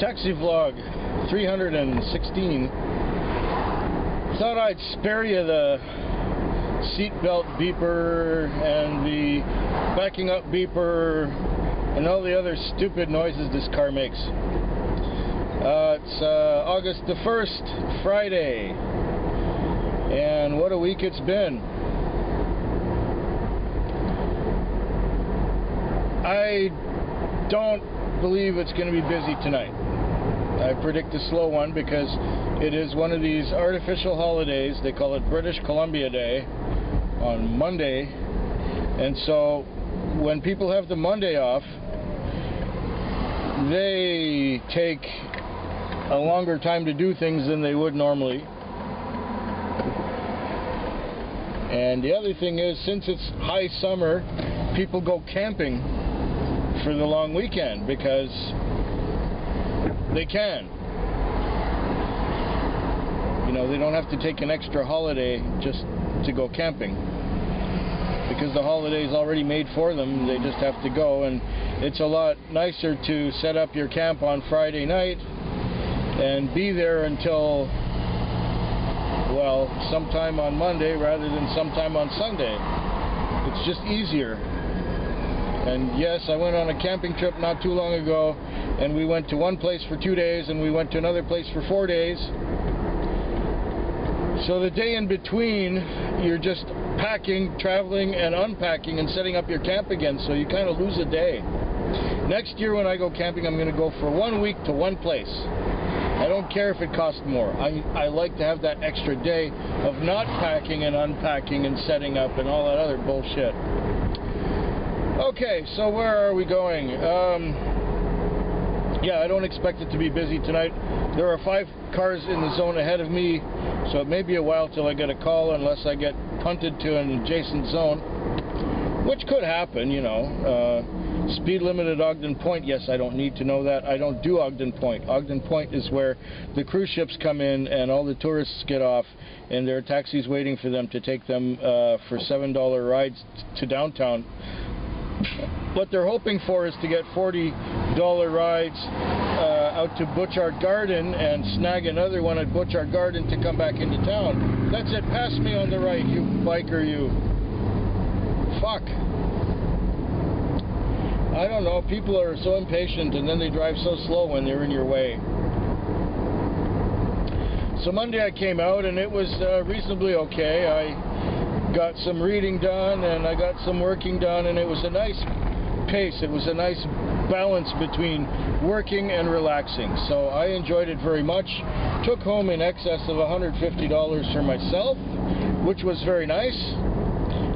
Taxi vlog 316. Thought I'd spare you the seatbelt beeper and the backing up beeper and all the other stupid noises this car makes. It's August the 1st, Friday, and what a week it's been. I don't believe it's going to be busy tonight. I predict a slow one because it is one of these artificial holidays. They call it British Columbia Day on Monday, and so when people have the Monday off, they take a longer time to do things than they would normally. And the other thing is, since it's high summer, people go camping for the long weekend because they can. You know, they don't have to take an extra holiday just to go camping because the holiday's already made for them. They just have to go, and it's a lot nicer to set up your camp on Friday night and be there until, well, sometime on Monday rather than sometime on Sunday. It's just easier. And yes, I went on a camping trip not too long ago, and we went to one place for 2 days and we went to another place for 4 days. So the day in between, you're just packing, traveling, and unpacking and setting up your camp again, so you kind of lose a day. Next year when I go camping, I'm going to go for 1 week to one place. I don't care if it costs more. I like to have that extra day of not packing and unpacking and setting up and all that other bullshit. Okay, so where are we going? Yeah, I don't expect it to be busy tonight. There are 5 cars in the zone ahead of me, so it may be a while till I get a call unless I get punted to an adjacent zone, which could happen, you know. Speed limit at Ogden Point, yes, I don't need to know that. I don't do Ogden Point. Ogden Point is where the cruise ships come in and all the tourists get off, and there are taxis waiting for them to take them for $7 rides to downtown. What they're hoping for is to get $40 rides out to Butchart Garden and snag another one at Butchart Garden to come back into town. That's it. Pass me on the right, you biker, you. Fuck. I don't know. People are so impatient, and then they drive so slow when they're in your way. So Monday I came out, and it was reasonably okay. I got some reading done and I got some working done, and it was a nice pace. It was a nice balance between working and relaxing, so I enjoyed it very much. Took home in excess of $150 for myself, which was very nice.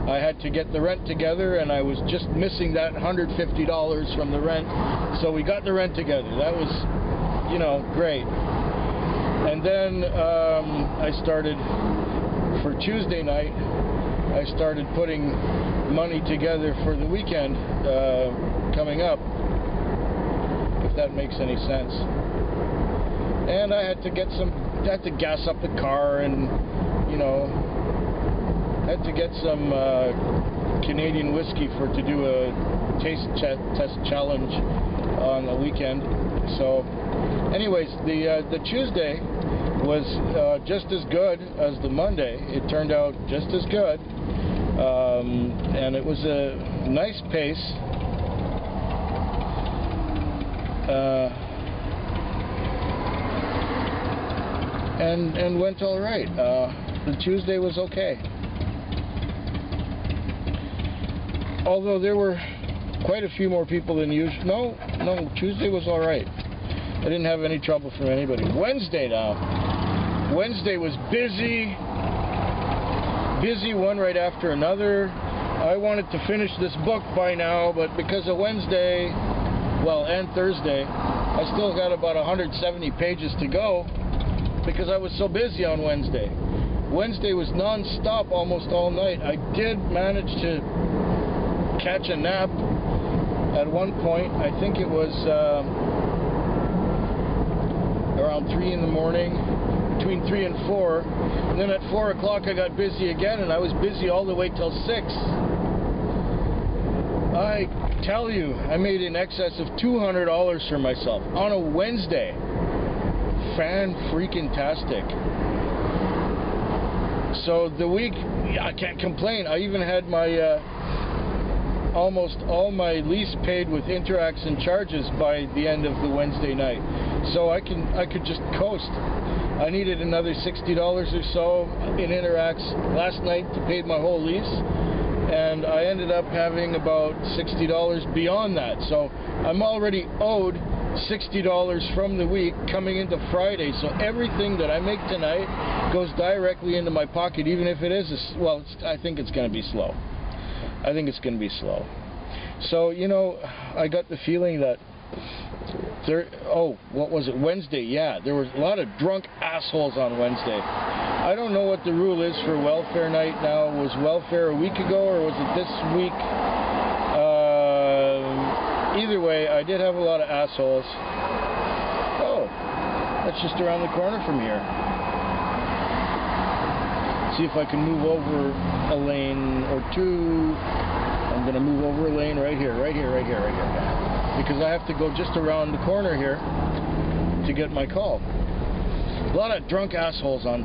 I had to get the rent together, and I was just missing that $150 from the rent, so we got the rent together. That was, you know, great. And then I started, for Tuesday night, I started putting money together for the weekend coming up, if that makes any sense. And I had to get had to gas up the car, and, you know, had to get some Canadian whiskey to do a taste test challenge on the weekend. So, anyways, the Tuesday was just as good as the Monday. It turned out just as good. And it was a nice pace. And went all right. The Tuesday was okay. Although there were quite a few more people than usual. No, Tuesday was all right. I didn't have any trouble from anybody. Wednesday now. Wednesday was busy. Busy, one right after another. I wanted to finish this book by now, but because of Wednesday, well, and Thursday, I still got about 170 pages to go because I was so busy on Wednesday. Wednesday was non-stop almost all night. I did manage to catch a nap at one point. I think it was around 3 in the morning. Between 3 and 4, and then at 4 o'clock I got busy again, and I was busy all the way till 6. I tell you, I made in excess of $200 for myself on a Wednesday. Fan-freaking-tastic. So the week, I can't complain. I even had my almost all my lease paid with interacts and charges by the end of the Wednesday night. So I could just coast. I needed another $60 or so in interacts last night to pay my whole lease, and I ended up having about $60 beyond that. So I'm already owed $60 from the week coming into Friday. So everything that I make tonight goes directly into my pocket, even if it is I think it's going to be slow. I think it's going to be slow. So, you know, I got the feeling that what was it? Wednesday, yeah. There was a lot of drunk assholes on Wednesday. I don't know what the rule is for welfare night now. Was welfare a week ago or was it this week? Either way, I did have a lot of assholes. Oh, that's just around the corner from here. See if I can move over a lane or two. I'm going to move over a lane right here. Because I have to go just around the corner here to get my call. A lot of drunk assholes on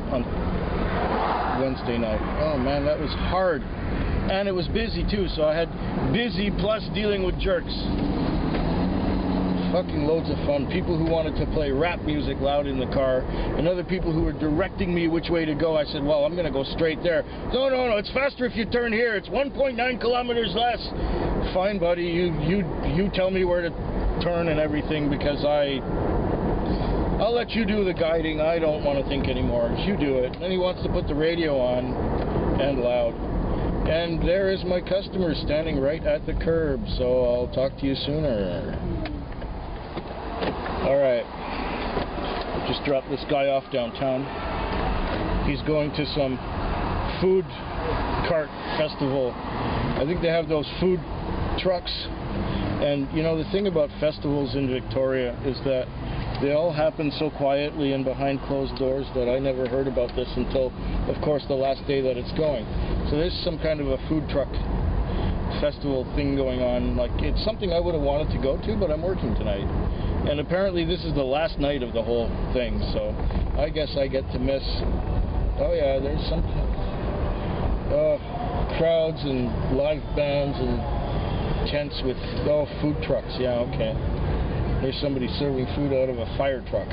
Wednesday night. Oh man, that was hard. And it was busy too, so I had busy plus dealing with jerks. Fucking loads of fun. People who wanted to play rap music loud in the car, and other people who were directing me which way to go. I said, well, I'm going to go straight there. No, it's faster if you turn here. It's 1.9 kilometers less. Fine, buddy, you tell me where to turn and everything, because I'll let you do the guiding. I don't want to think anymore. You do it. And then he wants to put the radio on, and loud. And there is my customer standing right at the curb, so I'll talk to you sooner. Alright, just dropped this guy off downtown. He's going to some food cart festival. I think they have those food trucks. And you know, the thing about festivals in Victoria is that they all happen so quietly and behind closed doors that I never heard about this until, of course, the last day that it's going. So there's some kind of a food truck festival thing going on. Like, it's something I would have wanted to go to, but I'm working tonight. And apparently this is the last night of the whole thing, so I guess I get to miss. Oh yeah, there's some crowds and live bands and tents with food trucks. Yeah, okay. There's somebody serving food out of a fire truck.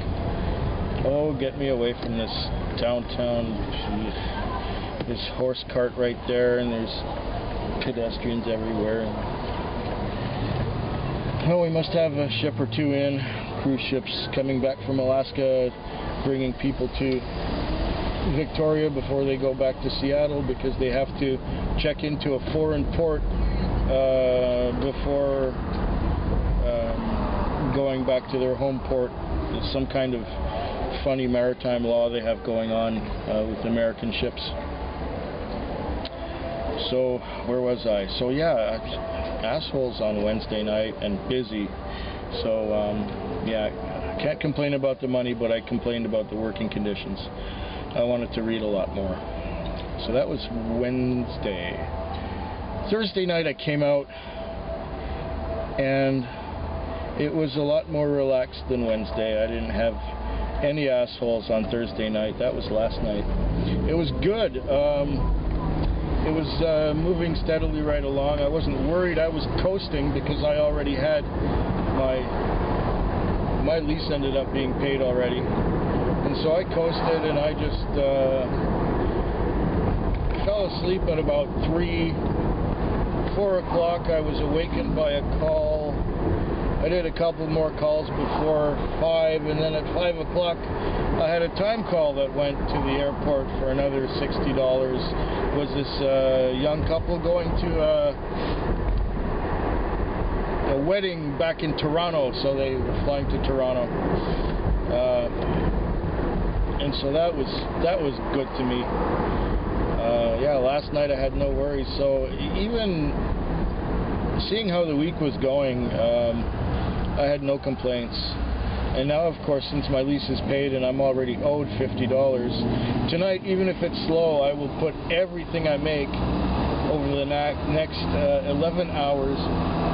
Oh, get me away from this downtown. Jeez. This horse cart right there, and there's pedestrians everywhere. Oh, we must have a ship or two in. Cruise ships coming back from Alaska, bringing people to Victoria before they go back to Seattle, because they have to check into a foreign port before going back to their home port. It's some kind of funny maritime law they have going on with American ships. So, where was I? So yeah, assholes on Wednesday night and busy. So yeah, I can't complain about the money, but I complained about the working conditions. I wanted to read a lot more. So that was Wednesday. Thursday night I came out, and it was a lot more relaxed than Wednesday. I didn't have any assholes on Thursday night. That was last night. It was good. It was moving steadily right along. I wasn't worried. I was coasting because I already had my lease ended up being paid already. And so I coasted, and I just fell asleep at about 4 o'clock. I was awakened by a call. I did a couple more calls before 5, and then at 5 o'clock I had a time call that went to the airport for another $60. Was this young couple going to a wedding back in Toronto, so they were flying to Toronto. And so that was good to me. Yeah, last night I had no worries. So even seeing how the week was going, I had no complaints. And now, of course, since my lease is paid and I'm already owed $50, tonight, even if it's slow, I will put everything I make over the next 11 hours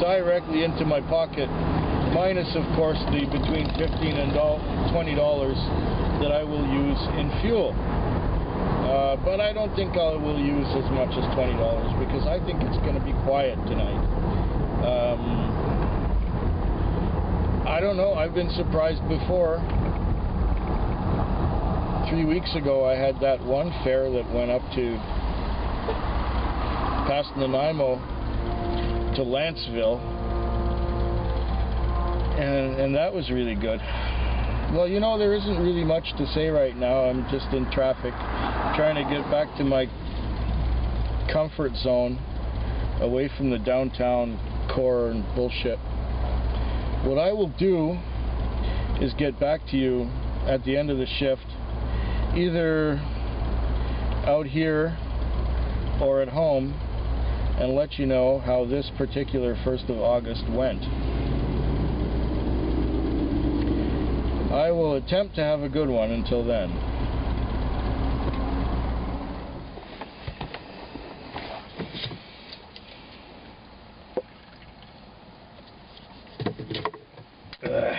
directly into my pocket, minus of course the between $15 and $20 that I will use in fuel. But I don't think I will use as much as $20 because I think it's going to be quiet tonight. I don't know, I've been surprised before. 3 weeks ago I had that one fare that went up to past Nanaimo to Lanceville, and that was really good. Well, you know, there isn't really much to say right now. I'm just in traffic trying to get back to my comfort zone away from the downtown core and bullshit. What I will do is get back to you at the end of the shift, either out here or at home, and let you know how this particular 1st of August went. I will attempt to have a good one until then. Ugh.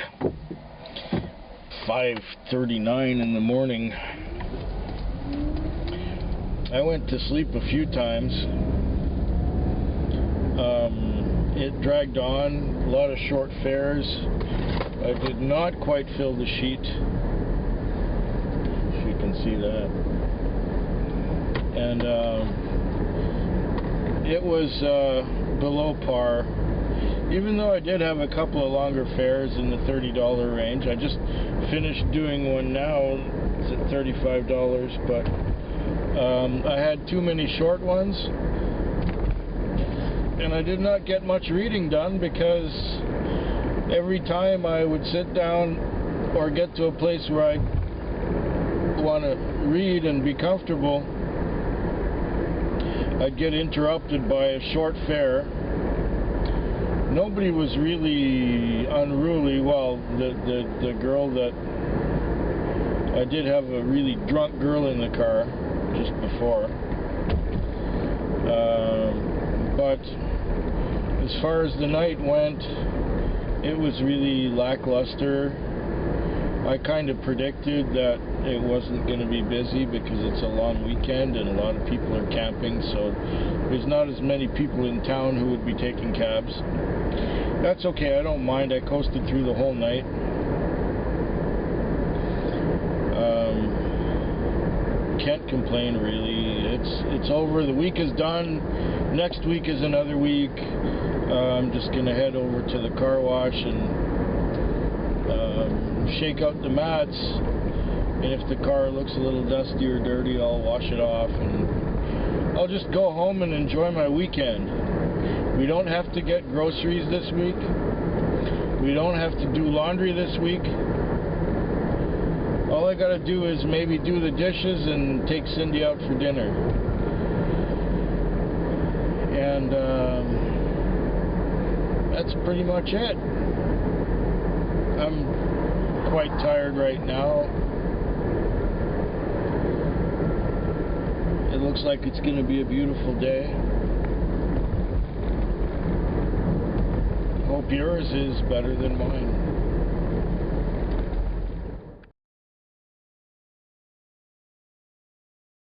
5:39 in the morning. I went to sleep a few times. It dragged on, a lot of short fares. I did not quite fill the sheet, if you can see that. And it was below par. Even though I did have a couple of longer fares in the $30 range. I just finished doing one now. It's at $35, but I had too many short ones. And I did not get much reading done because every time I would sit down or get to a place where I want to read and be comfortable, I'd get interrupted by a short fare. Nobody was really unruly. Well, the girl that I did have a really drunk girl in the car just before. But as far as the night went, it was really lackluster. I kind of predicted that it wasn't going to be busy because it's a long weekend and a lot of people are camping, so there's not as many people in town who would be taking cabs. That's okay, I don't mind. I coasted through the whole night. Can't complain really. It's over. The week is done. Next week is another week. I'm just going to head over to the car wash and shake out the mats, and if the car looks a little dusty or dirty, I'll wash it off, and I'll just go home and enjoy my weekend. We don't have to get groceries this week. We don't have to do laundry this week. All I gotta do is maybe do the dishes and take Cindy out for dinner. And that's pretty much it. I'm quite tired right now. It looks like it's going to be a beautiful day. Hope yours is better than mine.